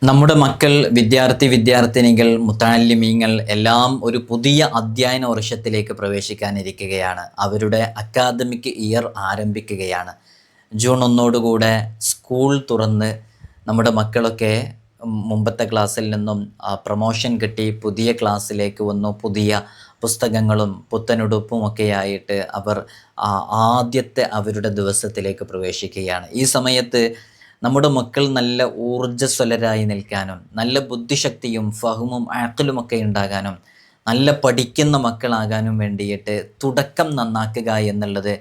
നമ്മുടെ മക്കൾ, വിദ്യാർത്ഥിനികൾ, മുത്തഅല്ലിമീങ്ങൾ എല്ലാം ഒരു പുതിയ അധ്യയന വർഷത്തിലേക്ക് പ്രവേശിക്കാനിരിക്കുകയാണ്. അവരുടെ അക്കാദമിക് ഇയർ ആരംഭിക്കുകയാണ്. ജൂൺ 1 സ്കൂൾ തുറന്ന് നമ്മുടെ മക്കളൊക്കെ മുമ്പത്തെ ക്ലാസ്സിൽ നിന്നും പ്രമോഷൻ കിട്ടി പുതിയ ക്ലാസ്സിലേക്ക് വന്നു. പുതിയ പുസ്തകങ്ങളും പുത്തനുടുപ്പുമൊക്കെ ആയിട്ട് അവർ ആദ്യത്തെ അവരുടെ ദിവസത്തിലേക്ക് പ്രവേശിക്കുകയാണ്. ഈ സമയത്ത് നമ്മുടെ മക്കൾ നല്ല ഊർജ്ജസ്വലരായി നിൽക്കാനും നല്ല ബുദ്ധിശക്തിയും ഫഹമും അഖലുമൊക്കെ ഉണ്ടാകാനും നല്ല പഠിക്കുന്ന മക്കളാകാനും വേണ്ടിയിട്ട് തുടക്കം നന്നാക്കുക എന്നുള്ളത്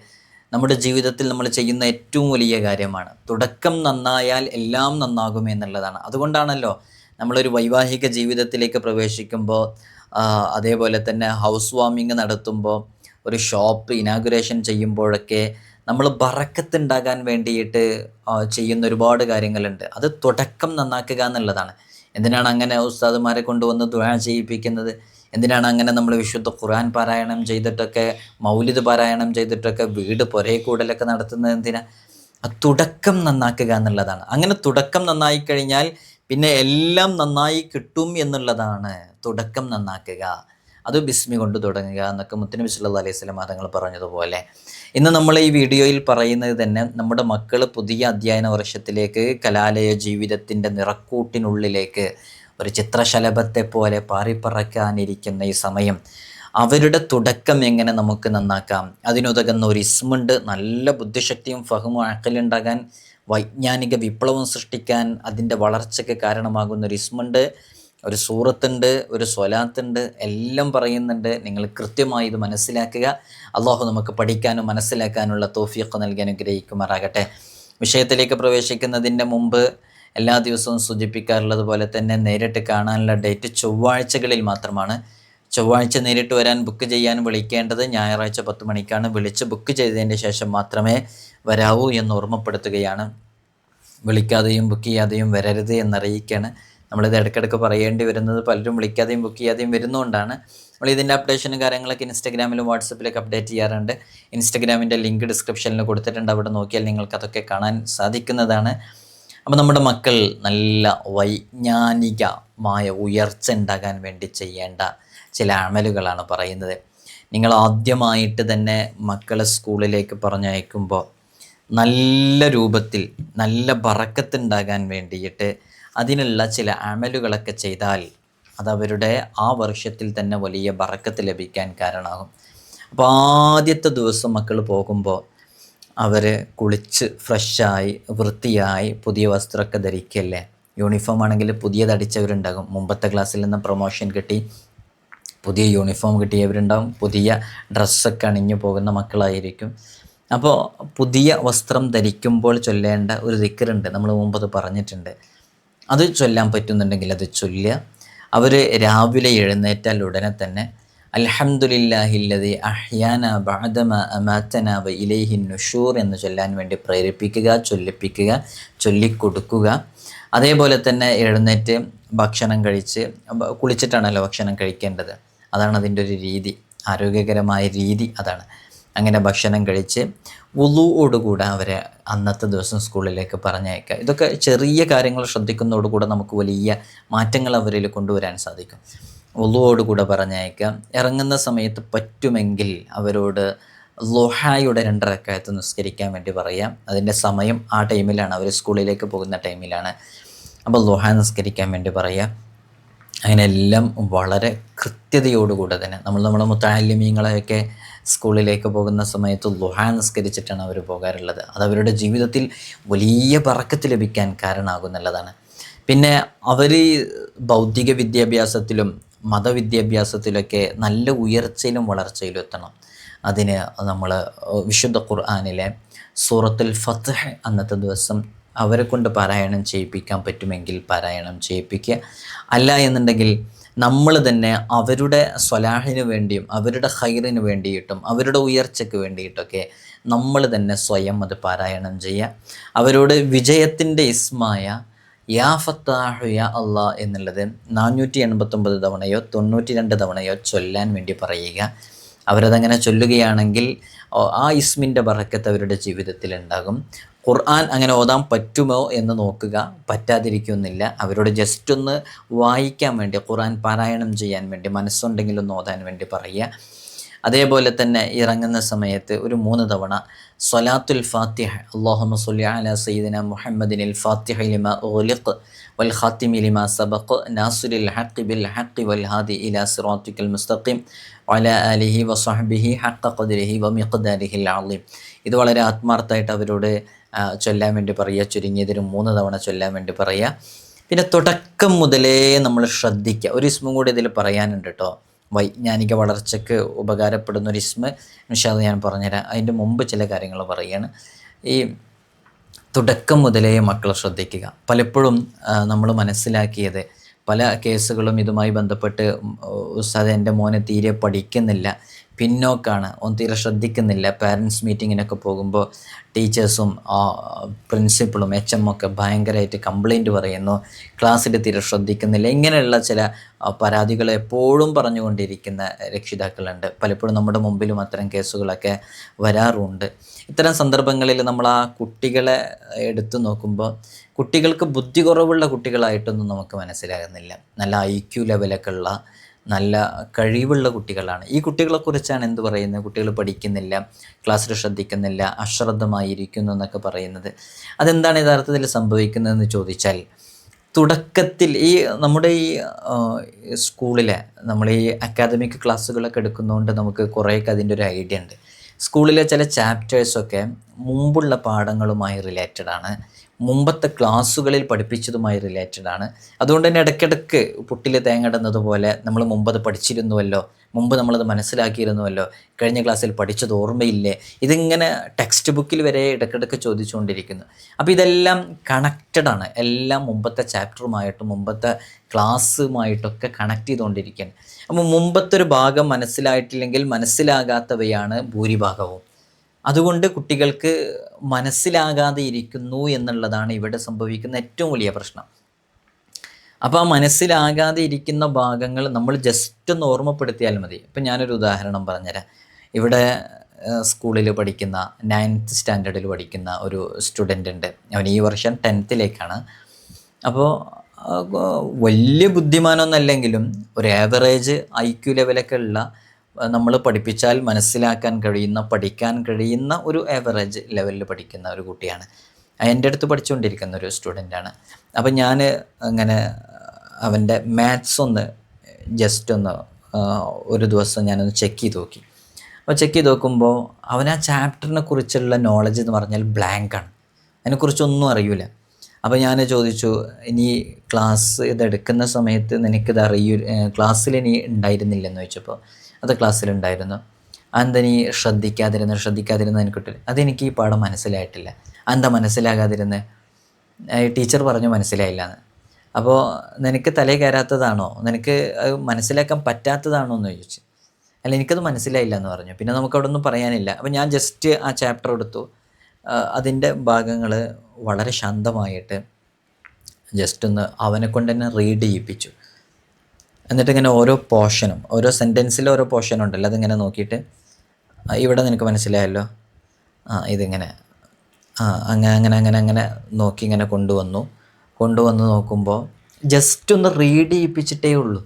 നമ്മുടെ ജീവിതത്തിൽ നമ്മൾ ചെയ്യുന്ന ഏറ്റവും വലിയ കാര്യമാണ്. തുടക്കം നന്നായാൽ എല്ലാം നന്നാകും എന്നുള്ളതാണ്. അതുകൊണ്ടാണല്ലോ നമ്മളൊരു വൈവാഹിക ജീവിതത്തിലേക്ക് പ്രവേശിക്കുമ്പോൾ, അതേപോലെ തന്നെ ഹൗസ് വാമിങ് നടത്തുമ്പോൾ, ഒരു ഷോപ്പ് ഇനാഗുറേഷൻ ചെയ്യുമ്പോഴൊക്കെ നമ്മൾ ബറക്കത്തുണ്ടാകാൻ വേണ്ടിയിട്ട് ചെയ്യുന്ന ഒരുപാട് കാര്യങ്ങളുണ്ട്. അത് തുടക്കം നന്നാക്കുക എന്നുള്ളതാണ്. എന്തിനാണ് അങ്ങനെ ഉസ്താദുമാരെ കൊണ്ടുവന്ന് ദുആ ചെയ്യിപ്പിക്കുന്നത്? എന്തിനാണ് അങ്ങനെ നമ്മൾ വിശുദ്ധ ഖുർആൻ പാരായണം ചെയ്തിട്ടൊക്കെ, മൗലിദ് പാരായണം ചെയ്തിട്ടൊക്കെ വീട് പുരേ കൂടലൊക്കെ നടത്തുന്നത് എന്തിനാ? തുടക്കം നന്നാക്കുക എന്നുള്ളതാണ്. അങ്ങനെ തുടക്കം നന്നായി കഴിഞ്ഞാൽ പിന്നെ എല്ലാം നന്നായി കിട്ടും എന്നുള്ളതാണ്. തുടക്കം നന്നാക്കുക, അത് ബിസ്മി കൊണ്ട് തുടങ്ങുക എന്നൊക്കെ മുത്തുനബി സല്ലല്ലാഹു അലൈഹി വസല്ലം തങ്ങൾ പറഞ്ഞതുപോലെ ഇന്ന് നമ്മൾ ഈ വീഡിയോയിൽ പറയുന്നത് തന്നെ നമ്മുടെ മക്കൾ പുതിയ അധ്യയന വർഷത്തിലേക്ക്, കലാലയ ജീവിതത്തിൻ്റെ നിറക്കൂട്ടിനുള്ളിലേക്ക് ഒരു ചിത്രശലഭത്തെ പോലെ പാറിപ്പറക്കാനിരിക്കുന്ന ഈ സമയം അവരുടെ തുടക്കം എങ്ങനെ നമുക്ക് നന്നാക്കാം, അതിനുതകുന്ന ഒരു ഇസ്മുണ്ട്. നല്ല ബുദ്ധിശക്തിയും ഫഹമും അഖലുണ്ടാകാൻ, വൈജ്ഞാനിക വിപ്ലവം സൃഷ്ടിക്കാൻ, അതിൻ്റെ വളർച്ചയ്ക്ക് കാരണമാകുന്ന ഒരു ഇസ്മുണ്ട്, ഒരു സൂറത്തുണ്ട്, ഒരു സ്വലാത്തുണ്ട്, എല്ലാം പറയുന്നുണ്ട്. നിങ്ങൾ കൃത്യമായി ഇത് മനസ്സിലാക്കുക. അള്ളാഹു നമുക്ക് പഠിക്കാനും മനസ്സിലാക്കാനുള്ള തൗഫീഖ് നൽകി അനുഗ്രഹിക്കുമാറാകട്ടെ. വിഷയത്തിലേക്ക് പ്രവേശിക്കുന്നതിൻ്റെ മുമ്പ് എല്ലാ ദിവസവും സൂചിപ്പിക്കാറുള്ളത് പോലെ തന്നെ നേരിട്ട് കാണാനുള്ള ഡേറ്റ് ചൊവ്വാഴ്ചകളിൽ മാത്രമാണ്. ചൊവ്വാഴ്ച നേരിട്ട് വരാൻ ബുക്ക് ചെയ്യാൻ വിളിക്കേണ്ടത് ഞായറാഴ്ച 10 മണിക്കാണ്. വിളിച്ച് ബുക്ക് ചെയ്തതിൻ്റെ ശേഷം മാത്രമേ വരാവൂ എന്ന് ഓർമ്മപ്പെടുത്തുകയാണ്. വിളിക്കാതെയും ബുക്ക് ചെയ്യാതെയും വരരുത് എന്നറിയിക്കുകയാണ്. നമ്മളിത് ഇടയ്ക്കിടയ്ക്ക് പറയേണ്ടി വരുന്നത് പലരും വിളിക്കാതെയും ബുക്ക് ചെയ്യാതെയും വരുന്നതുകൊണ്ടാണ്. നമ്മൾ ഇതിൻ്റെ അപ്ഡേഷനും കാര്യങ്ങളൊക്കെ ഇൻസ്റ്റാഗ്രാമിലും വാട്സപ്പിലൊക്കെ അപ്ഡേറ്റ് ചെയ്യാറുണ്ട്. ഇൻസ്റ്റാഗ്രാമിൻ്റെ ലിങ്ക് ഡിസ്ക്രിപ്ഷനിൽ കൊടുത്തിട്ടുണ്ട്. അവിടെ നോക്കിയാൽ നിങ്ങൾക്കതൊക്കെ കാണാൻ സാധിക്കുന്നതാണ്. അപ്പോൾ നമ്മുടെ മക്കൾ നല്ല വൈജ്ഞാനികമായ ഉയർച്ച ഉണ്ടാകാൻ വേണ്ടി ചെയ്യേണ്ട ചില അമലുകളാണ് പറയുന്നത്. നിങ്ങൾ ആദ്യമായിട്ട് തന്നെ മക്കളെ സ്കൂളിലേക്ക് പറഞ്ഞയക്കുമ്പോൾ നല്ല രൂപത്തിൽ നല്ല ബറക്കത്തുണ്ടാകാൻ വേണ്ടിയിട്ട് അതിനുള്ള ചില അമലുകളൊക്കെ ചെയ്താൽ അതവരുടെ ആ വർഷത്തിൽ തന്നെ വലിയ ബറക്കത്ത് ലഭിക്കാൻ കാരണമാകും. അപ്പോൾ ആദ്യത്തെ ദിവസം മക്കൾ പോകുമ്പോൾ അവർ കുളിച്ച് ഫ്രഷായി വൃത്തിയായി പുതിയ വസ്ത്രമൊക്കെ ധരിക്കല്ലേ. യൂണിഫോം ആണെങ്കിൽ പുതിയതടിച്ചവരുണ്ടാകും. മുമ്പത്തെ ക്ലാസ്സിൽ നിന്ന് പ്രൊമോഷൻ കിട്ടി പുതിയ യൂണിഫോം കിട്ടിയവരുണ്ടാകും. പുതിയ ഡ്രസ്സൊക്കെ അണിഞ്ഞു പോകുന്ന മക്കളായിരിക്കും. അപ്പോൾ പുതിയ വസ്ത്രം ധരിക്കുമ്പോൾ ചൊല്ലേണ്ട ഒരു ദിക്റുണ്ട്. നമ്മൾ മുമ്പ് അത് പറഞ്ഞിട്ടുണ്ട്. അത് ചൊല്ലാൻ പറ്റുന്നുണ്ടെങ്കിൽ അത് ചൊല്ലുക. അവർ രാവിലെ എഴുന്നേറ്റാൽ ഉടനെ തന്നെ അൽഹംദുലില്ലാഹില്ലദി അഹ്യാന ബഅദമ അമാതന വ ഇലൈഹിൻ നുശൂർ എന്ന് ചൊല്ലാൻ വേണ്ടി പ്രേരിപ്പിക്കുക, ചൊല്ലിപ്പിക്കുക, ചൊല്ലിക്കൊടുക്കുക. അതേപോലെ തന്നെ എഴുന്നേറ്റ് ഭക്ഷണം കഴിച്ച്, കുളിച്ചിട്ടാണല്ലോ ഭക്ഷണം കഴിക്കേണ്ടത്. അതാണ് അതിൻ്റെ ഒരു രീതി, ആരോഗ്യകരമായ രീതി അതാണ്. അങ്ങനെ ഭക്ഷണം കഴിച്ച് വുളുവോടുകൂടെ അവരെ അന്നത്തെ ദിവസം സ്കൂളിലേക്ക് പറഞ്ഞയക്കുക. ഇതൊക്കെ ചെറിയ കാര്യങ്ങൾ ശ്രദ്ധിക്കുന്നതോടുകൂടെ നമുക്ക് വലിയ മാറ്റങ്ങൾ അവരിൽ കൊണ്ടുവരാൻ സാധിക്കും. വുളുവോടുകൂടെ പറഞ്ഞയക്കുക. ഇറങ്ങുന്ന സമയത്ത് പറ്റുമെങ്കിൽ അവരോട് ളുഹായുടെ 2 റക്അത്ത് നിസ്കരിക്കാൻ വേണ്ടി പറയാം. അതിൻ്റെ സമയം ആ ടൈമിലാണ്, അവർ സ്കൂളിലേക്ക് പോകുന്ന ടൈമിലാണ്. അപ്പോൾ ളുഹ നിസ്കരിക്കാൻ വേണ്ടി പറയാം. അതിനെല്ലാം വളരെ കൃത്യതയോടുകൂടെ തന്നെ നമ്മുടെ മുത്തഅല്ലിമീങ്ങളെയൊക്കെ സ്കൂളിലേക്ക് പോകുന്ന സമയത്ത് ളുഹ നിസ്കരിച്ചിട്ടാണ് അവർ പോകാറുള്ളത്. അതവരുടെ ജീവിതത്തിൽ വലിയ ബറക്കത്ത് ലഭിക്കാൻ കാരണമാകുന്നുള്ളതാണ്. പിന്നെ അവർ ഭൗതിക വിദ്യാഭ്യാസത്തിലും മതവിദ്യാഭ്യാസത്തിലൊക്കെ നല്ല ഉയർച്ചയിലും വളർച്ചയിലും എത്തണം. അതിന് നമ്മൾ വിശുദ്ധ ഖുർആനിലെ സൂറത്തുൽ ഫത്ഹ് അന്നത്തെ ദിവസം അവരെ കൊണ്ട് പാരായണം ചെയ്യിപ്പിക്കാൻ പറ്റുമെങ്കിൽ പാരായണം ചെയ്യിപ്പിക്കുക. അല്ല എന്നുണ്ടെങ്കിൽ നമ്മൾ തന്നെ അവരുടെ സ്വലാഹിന് വേണ്ടിയും അവരുടെ ഖൈറിന് വേണ്ടിയിട്ടും അവരുടെ ഉയർച്ചയ്ക്ക് വേണ്ടിയിട്ടൊക്കെ നമ്മൾ തന്നെ സ്വയം അത് പാരായണം ചെയ്യുക. അവരോട് വിജയത്തിൻ്റെ ഇസ്മായ യാ ഫത്താഹു യാ അള്ളാ എന്നുള്ളത് 489 തവണയോ 92 തവണയോ ചൊല്ലാൻ വേണ്ടി പറയുക. അവരതങ്ങനെ ചൊല്ലുകയാണെങ്കിൽ ആ ഇസ്മിൻ്റെ ബറക്കത്ത് അവരുടെ ജീവിതത്തിൽ ഉണ്ടാകും. ഖുർആൻ അങ്ങനെ ഓതാൻ പറ്റുമോ എന്ന് നോക്കുക, പറ്റാതിരിക്കുന്നില്ല. അവരോട് ജസ്റ്റ് ഒന്ന് വായിക്കാൻ വേണ്ടി, ഖുർആൻ പാരായണം ചെയ്യാൻ വേണ്ടി, മനസ്സുണ്ടെങ്കിൽ ഒന്ന് ഓതാൻ വേണ്ടി പറയുക. അതേപോലെ തന്നെ ഇറങ്ങുന്ന സമയത്ത് ഒരു 3 തവണ സ്വലാത്തുൽ ഫാത്തിഹ, അല്ലാഹുമ്മ സ്വല്ലി അലാ സയ്യിദിന മുഹമ്മദിനിൽ ഫാത്തിഹ ലിമാ ഉഗ്ലിഖ് വൽ ഖാതിമി ലിമാ സബഖ് നാസിറിൽ ഹഖ് ബിൽ ഹഖ് വൽ ഹാദി ഇലാ സിറാത്തിക്കൽ മുസ്തഖീം വഅലാ ആലിഹി വസഹ്ബിഹി ഹഖ ഖദ്രിഹി വമിഖ്ദാരിഹിൽ അളീം. ഇത് വളരെ ആത്മാർത്ഥമായിട്ട് അവരോട് ചൊല്ലാൻ വേണ്ടി പറയുക. ചുരുങ്ങിയതിന് 3 തവണ ചൊല്ലാൻ വേണ്ടി പറയുക. പിന്നെ തുടക്കം മുതലേ നമ്മൾ ശ്രദ്ധിക്കുക. ഒരു ഇസ്മും കൂടി ഇതിൽ പറയാനുണ്ട് കേട്ടോ. വൈജ്ഞാനിക വളർച്ചയ്ക്ക് ഉപകാരപ്പെടുന്ന ഒരു ഇസ്മ ഇൻഷാ അല്ലാഹ് ഞാൻ പറഞ്ഞുതരാം. അതിൻ്റെ മുമ്പ് ചില കാര്യങ്ങൾ പറയുകയാണ്. ഈ തുടക്കം മുതലേ മക്കളെ ശ്രദ്ധിക്കുക. പലപ്പോഴും നമ്മൾ മനസ്സിലാക്കിയത്, പല കേസുകളും ഇതുമായി ബന്ധപ്പെട്ട് ഉസ്താദ് എൻ്റെ മോനെ തീരെ പഠിക്കുന്നില്ല, പിന്നോക്കാണ്, ഓൻ തീരെ ശ്രദ്ധിക്കുന്നില്ല. പാരൻസ് മീറ്റിങ്ങിനൊക്കെ പോകുമ്പോൾ ടീച്ചേഴ്സും പ്രിൻസിപ്പളും എച്ച് എം ഒക്കെ ഭയങ്കരമായിട്ട് കംപ്ലൈൻറ്റ് പറയുന്നു, ക്ലാസ്സിൽ തീരെ ശ്രദ്ധിക്കുന്നില്ല. ഇങ്ങനെയുള്ള ചില പരാതികൾ എപ്പോഴും പറഞ്ഞുകൊണ്ടിരിക്കുന്ന രക്ഷിതാക്കളുണ്ട്. പലപ്പോഴും നമ്മുടെ മുമ്പിലും അത്തരം കേസുകളൊക്കെ വരാറുണ്ട്. ഇത്തരം സന്ദർഭങ്ങളിൽ നമ്മൾ ആ കുട്ടികളെ എടുത്തു നോക്കുമ്പോൾ കുട്ടികൾക്ക് ബുദ്ധി കുറവുള്ള കുട്ടികളായിട്ടൊന്നും നമുക്ക് മനസ്സിലാകുന്നില്ല. നല്ല IQ ലെവലൊക്കെ ഉള്ള നല്ല കഴിവുള്ള കുട്ടികളാണ്. ഈ കുട്ടികളെക്കുറിച്ചാണ് എന്ത് പറയുന്നത്? കുട്ടികൾ പഠിക്കുന്നില്ല, ക്ലാസ്സിൽ ശ്രദ്ധിക്കുന്നില്ല, അശ്രദ്ധമായിരിക്കുന്നു എന്നൊക്കെ പറയുന്നത്. അതെന്താണ് യഥാർത്ഥത്തിൽ സംഭവിക്കുന്നതെന്ന് ചോദിച്ചാൽ, തുടക്കത്തിൽ ഈ നമ്മുടെ ഈ സ്കൂളിലെ നമ്മൾ ഈ അക്കാദമിക് ക്ലാസ്സുകളൊക്കെ എടുക്കുന്നതുകൊണ്ട് നമുക്ക് കുറേയൊക്കെ അതിൻ്റെ ഒരു ഐഡിയ ഉണ്ട്. സ്കൂളിലെ ചില ചാപ്റ്റേഴ്സൊക്കെ മുമ്പുള്ള പാഠങ്ങളുമായി റിലേറ്റഡ് ആണ്, മുമ്പത്തെ ക്ലാസ്സുകളിൽ പഠിപ്പിച്ചതുമായി റിലേറ്റഡ് ആണ്. അതുകൊണ്ട് തന്നെ ഇടയ്ക്കിടയ്ക്ക് പുട്ടിൽ തേങ്ങടുന്നത് പോലെ നമ്മൾ മുമ്പത് പഠിച്ചിരുന്നുവല്ലോ, മുമ്പ് നമ്മളത് മനസ്സിലാക്കിയിരുന്നുവല്ലോ, കഴിഞ്ഞ ക്ലാസ്സിൽ പഠിച്ചത് ഓർമ്മയില്ലേ, ഇതിങ്ങനെ ടെക്സ്റ്റ് ബുക്കിൽ വരെ ഇടയ്ക്കിടയ്ക്ക് ചോദിച്ചുകൊണ്ടിരിക്കുന്നു. അപ്പോൾ ഇതെല്ലാം കണക്റ്റഡ് ആണ്, എല്ലാം മുമ്പത്തെ ചാപ്റ്ററുമായിട്ടും മുമ്പത്തെ ക്ലാസ്സുമായിട്ടൊക്കെ കണക്ട് ചെയ്തുകൊണ്ടിരിക്കുകയാണ്. അപ്പോൾ മുമ്പത്തെ ഒരു ഭാഗം മനസ്സിലായിട്ടില്ലെങ്കിൽ മനസ്സിലാകാത്തവയാണ് ഭൂരിഭാഗവും. അതുകൊണ്ട് കുട്ടികൾക്ക് മനസ്സിലാകാതെ ഇരിക്കുന്നു എന്നുള്ളതാണ് ഇവിടെ സംഭവിക്കുന്ന ഏറ്റവും വലിയ പ്രശ്നം. അപ്പോൾ ആ മനസ്സിലാകാതെ ഇരിക്കുന്ന ഭാഗങ്ങൾ നമ്മൾ ജസ്റ്റ് ഒന്ന് ഓർമ്മപ്പെടുത്തിയാൽ മതി. ഇപ്പം ഞാനൊരു ഉദാഹരണം പറഞ്ഞുതരാം. ഇവിടെ സ്കൂളിൽ പഠിക്കുന്ന 9th സ്റ്റാൻഡേർഡിൽ പഠിക്കുന്ന ഒരു സ്റ്റുഡൻ്റ് ഉണ്ട്. അവൻ ഈ വർഷം 10th അപ്പോൾ വലിയ ബുദ്ധിമാനൊന്നല്ലെങ്കിലും ഒരു ആവറേജ് IQ ലെവലൊക്കെ ഉള്ള, നമ്മൾ പഠിപ്പിച്ചാൽ മനസ്സിലാക്കാൻ കഴിയുന്ന, പഠിക്കാൻ കഴിയുന്ന ഒരു ആവറേജ് ലെവലിൽ പഠിക്കുന്ന ഒരു കുട്ടിയാണ്. എൻ്റെ അടുത്ത് പഠിച്ചുകൊണ്ടിരിക്കുന്ന ഒരു സ്റ്റുഡൻ്റാണ്. അപ്പം ഞാൻ അങ്ങനെ അവൻ്റെ മാത്സ് ഒന്ന് ജസ്റ്റ് ഒന്ന് ഒരു ദിവസം ഞാനൊന്ന് ചെക്ക് ചെയ്ത് നോക്കി. അപ്പോൾ ചെക്ക് ചെയ്ത് നോക്കുമ്പോൾ അവൻ ആ ചാപ്റ്ററിനെ കുറിച്ചുള്ള നോളജ് എന്ന് പറഞ്ഞാൽ ബ്ലാങ്കാണ്, അതിനെക്കുറിച്ചൊന്നും അറിയില്ല. അപ്പോൾ ഞാൻ ചോദിച്ചു, ഇനി ക്ലാസ് ഇതെടുക്കുന്ന സമയത്ത് നിനക്കിത് ക്ലാസ്സിൽ ഇനി ഉണ്ടായിരുന്നില്ലെന്ന് ചോദിച്ചപ്പോൾ അത് ക്ലാസ്സിലുണ്ടായിരുന്നു. അതെന്താ നീ ശ്രദ്ധിക്കാതിരുന്ന എനിക്കിട്ടില്ല. അതെനിക്ക് ഈ പാഠം മനസ്സിലായിട്ടില്ല. അതെന്താ മനസ്സിലാകാതിരുന്നത്? ടീച്ചർ പറഞ്ഞു മനസ്സിലായില്ല എന്ന്. അപ്പോൾ നിനക്ക് തലയിൽ കയറാത്തതാണോ, നിനക്ക് മനസ്സിലാക്കാൻ പറ്റാത്തതാണോ എന്ന് ചോദിച്ചു. അല്ല, എനിക്കത് മനസ്സിലായില്ല എന്ന് പറഞ്ഞു. പിന്നെ നമുക്ക് അവിടെ ഒന്നും പറയാനില്ല. അപ്പോൾ ഞാൻ ജസ്റ്റ് ആ ചാപ്റ്റർ എടുത്തു, അതിൻ്റെ ഭാഗങ്ങൾ വളരെ ശാന്തമായിട്ട് ജസ്റ്റ് ഒന്ന് അവനെ കൊണ്ട് തന്നെ റീഡ് ചെയ്യിപ്പിച്ചു. എന്നിട്ടിങ്ങനെ ഓരോ പോർഷനും, ഓരോ സെൻറ്റൻസിലും ഓരോ പോർഷൻ ഉണ്ടല്ലോ, അതിങ്ങനെ നോക്കിയിട്ട് ഇവിടെ നിനക്ക് മനസ്സിലായല്ലോ, ഇതിങ്ങനെ അങ്ങനെ നോക്കി ഇങ്ങനെ കൊണ്ടുവന്ന് നോക്കുമ്പോൾ ജസ്റ്റ് ഒന്ന് റീഡ് ചെയ്യിപ്പിച്ചിട്ടേ ഉള്ളൂ.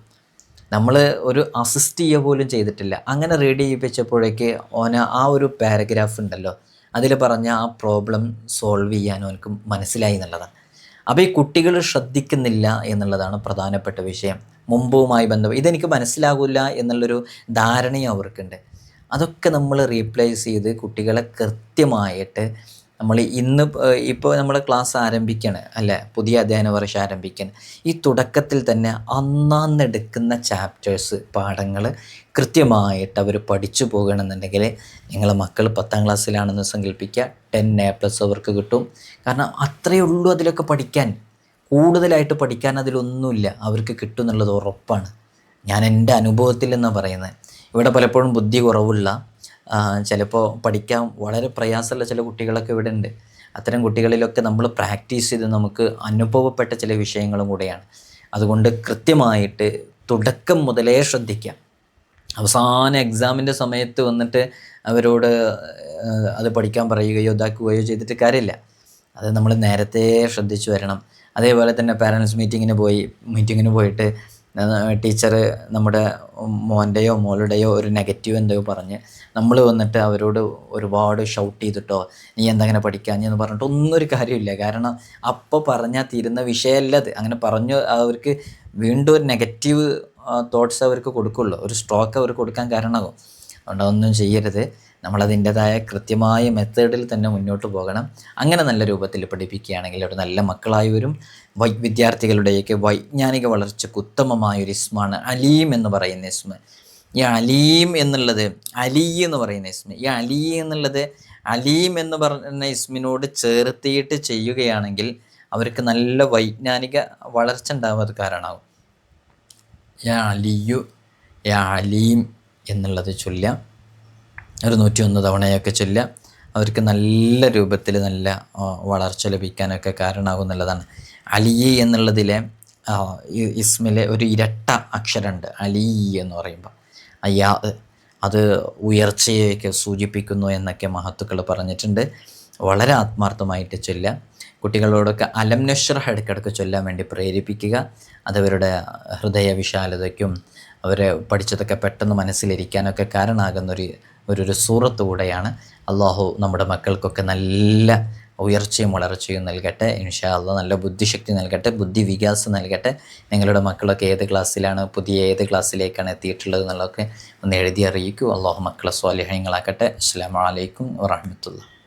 നമ്മൾ ഒരു അസിസ്റ്റ് ചെയ്യുക പോലും ചെയ്തിട്ടില്ല. അങ്ങനെ റീഡ് ചെയ്യിപ്പിച്ചപ്പോഴേക്ക് ഓന് ആ ഒരു പാരഗ്രാഫ് ഉണ്ടല്ലോ, അതിൽ പറഞ്ഞ ആ പ്രോബ്ലം സോൾവ് ചെയ്യാൻ അവനക്ക് മനസ്സിലായി എന്നുള്ളതാണ്. അപ്പോൾ ഈ കുട്ടികൾ ശ്രദ്ധിക്കുന്നില്ല എന്നുള്ളതാണ് പ്രധാനപ്പെട്ട വിഷയം. മുമ്പുമായി ബന്ധപ്പെട്ട് ഇതെനിക്ക് മനസ്സിലാകില്ല എന്നുള്ളൊരു ധാരണയും അവർക്കുണ്ട്. അതൊക്കെ നമ്മൾ റീപ്ലേസ് ചെയ്ത് കുട്ടികളെ കൃത്യമായിട്ട് നമ്മൾ ഇപ്പോൾ നമ്മളെ ക്ലാസ് ആരംഭിക്കുകയാണ് അല്ലേ, പുതിയ അധ്യയന വർഷം ആരംഭിക്കാൻ, ഈ തുടക്കത്തിൽ തന്നെ അന്നാന്നെടുക്കുന്ന ചാപ്റ്റേഴ്സ്, പാഠങ്ങൾ കൃത്യമായിട്ട് അവർ പഠിച്ചു പോകണമെന്നുണ്ടെങ്കിൽ നിങ്ങളെ മക്കൾ 10ാം ക്ലാസ്സിലാണെന്ന് സങ്കല്പിക്കുക, 10A+ അവർക്ക് കിട്ടും. കാരണം അത്രയേ ഉള്ളൂ അതിലൊക്കെ പഠിക്കാൻ, കൂടുതലായിട്ട് പഠിക്കാൻ അതിലൊന്നുമില്ല, അവർക്ക് കിട്ടും എന്നുള്ളത് ഉറപ്പാണ്. ഞാൻ എൻ്റെ അനുഭവത്തിൽ എന്നാണ് പറയുന്നത്. ഇവിടെ പലപ്പോഴും ബുദ്ധി കുറവുള്ള, ചിലപ്പോൾ പഠിക്കാൻ വളരെ പ്രയാസമുള്ള ചില കുട്ടികളൊക്കെ ഇവിടെ ഉണ്ട്. അത്തരം കുട്ടികളിലൊക്കെ നമ്മൾ പ്രാക്ടീസ് ചെയ്ത് നമുക്ക് അനുഭവപ്പെട്ട ചില വിഷയങ്ങളും കൂടെയാണ്. അതുകൊണ്ട് കൃത്യമായിട്ട് തുടക്കം മുതലേ ശ്രദ്ധിക്കാം. അവസാന എക്സാമിൻ്റെ സമയത്ത് വന്നിട്ട് അവരോട് അത് പഠിക്കാൻ പറയുകയോ ഇതാക്കുകയോ ചെയ്തിട്ട് കാര്യമില്ല. അത് നമ്മൾ നേരത്തെ ശ്രദ്ധിച്ചു വരണം. അതേപോലെ തന്നെ പാരൻസ് മീറ്റിങ്ങിന് പോയിട്ട് ടീച്ചർ നമ്മുടെ മോൻ്റെയോ മോളുടെയോ ഒരു നെഗറ്റീവ് എന്തോ പറഞ്ഞ് നമ്മൾ വന്നിട്ട് അവരോട് ഒരുപാട് ഷൗട്ട് ചെയ്തിട്ടോ നീ എന്താ അങ്ങനെ പഠിക്കാഞ്ഞെന്ന് പറഞ്ഞിട്ട് ഒന്നും ഒരു കാര്യമില്ല. കാരണം അപ്പോൾ പറഞ്ഞാൽ തീരുന്ന വിഷയമല്ല അത്. അങ്ങനെ പറഞ്ഞു അവർക്ക് വീണ്ടും ഒരു നെഗറ്റീവ് തോട്ട്സ് അവർക്ക് കൊടുക്കുള്ളൂ, ഒരു സ്ട്രോക്ക് അവർ കൊടുക്കാൻ കാരണമാകും. അതുകൊണ്ട് അതൊന്നും ചെയ്യരുത്. നമ്മളതിൻ്റെതായ കൃത്യമായ മെത്തേഡിൽ തന്നെ മുന്നോട്ട് പോകണം. അങ്ങനെ നല്ല രൂപത്തിൽ പഠിപ്പിക്കുകയാണെങ്കിൽ ഒരു നല്ല മക്കളായി വരും. വിദ്യാർത്ഥികളുടെയൊക്കെ വൈജ്ഞാനിക വളർച്ചയ്ക്ക് ഉത്തമമായൊരു ഇസ്മാണ് അലീം എന്ന് പറയുന്ന ഇസ്മ. ഈ അലീം എന്നുള്ളത് അലി എന്ന് പറയുന്ന ഇസ്മ, ഈ അലി എന്നുള്ളത് അലീം എന്ന് പറയുന്ന ഇസ്മിനോട് ചേർത്തിയിട്ട് ചെയ്യുകയാണെങ്കിൽ അവർക്ക് നല്ല വൈജ്ഞാനിക വളർച്ച ഉണ്ടാവാൻ കാരണമാകും. യാ അലിയു യാ അലീം എന്നുള്ളത് ചൊല്ലാം, ഒരു 101 തവണയൊക്കെ ചൊല്ലാം. അവർക്ക് നല്ല രൂപത്തിൽ നല്ല വളർച്ച ലഭിക്കാനൊക്കെ കാരണമാകും എന്നുള്ളതാണ്. അലി എന്നുള്ളതിലെ ഇസ്മിലെ ഒരു ഇരട്ട അക്ഷരമുണ്ട് അലി എന്ന് പറയുമ്പോൾ. അയ്യാ അത് ഉയർച്ചയൊക്കെ സൂചിപ്പിക്കുന്നു എന്നൊക്കെ മഹത്തുക്കൾ പറഞ്ഞിട്ടുണ്ട്. വളരെ ആത്മാർത്ഥമായിട്ട് ചൊല്ലാം. കുട്ടികളോടൊക്കെ അലം നശ്റഹ് ഇടയ്ക്കിടയ്ക്ക് ചൊല്ലാൻ വേണ്ടി പ്രേരിപ്പിക്കുക. അതവരുടെ ഹൃദയ വിശാലതയ്ക്കും അവരെ പഠിച്ചതൊക്കെ പെട്ടെന്ന് മനസ്സിലിരിക്കാനൊക്കെ കാരണമാകുന്ന ഒരു സൂറത്ത് കൂടെയാണ്. അള്ളാഹു നമ്മുടെ മക്കൾക്കൊക്കെ നല്ല ഉയർച്ചയും വളർച്ചയും നൽകട്ടെ. ഇൻഷാ അള്ളാഹ് നല്ല ബുദ്ധിശക്തി നൽകട്ടെ, ബുദ്ധി വികാസം നൽകട്ടെ. നിങ്ങളുടെ മക്കളൊക്കെ ഏത് ക്ലാസ്സിലാണ്, ഏത് ക്ലാസ്സിലേക്കാണ് എത്തിയിട്ടുള്ളത് എന്നുള്ളതൊക്കെ ഒന്ന് എഴുതി അറിയിക്കൂ. അള്ളാഹു മക്കളെ സ്വാലിഹീങ്ങളാക്കട്ടെ. അസ്സലാമു അലൈക്കും വറഹ്മത്തുള്ളാഹി.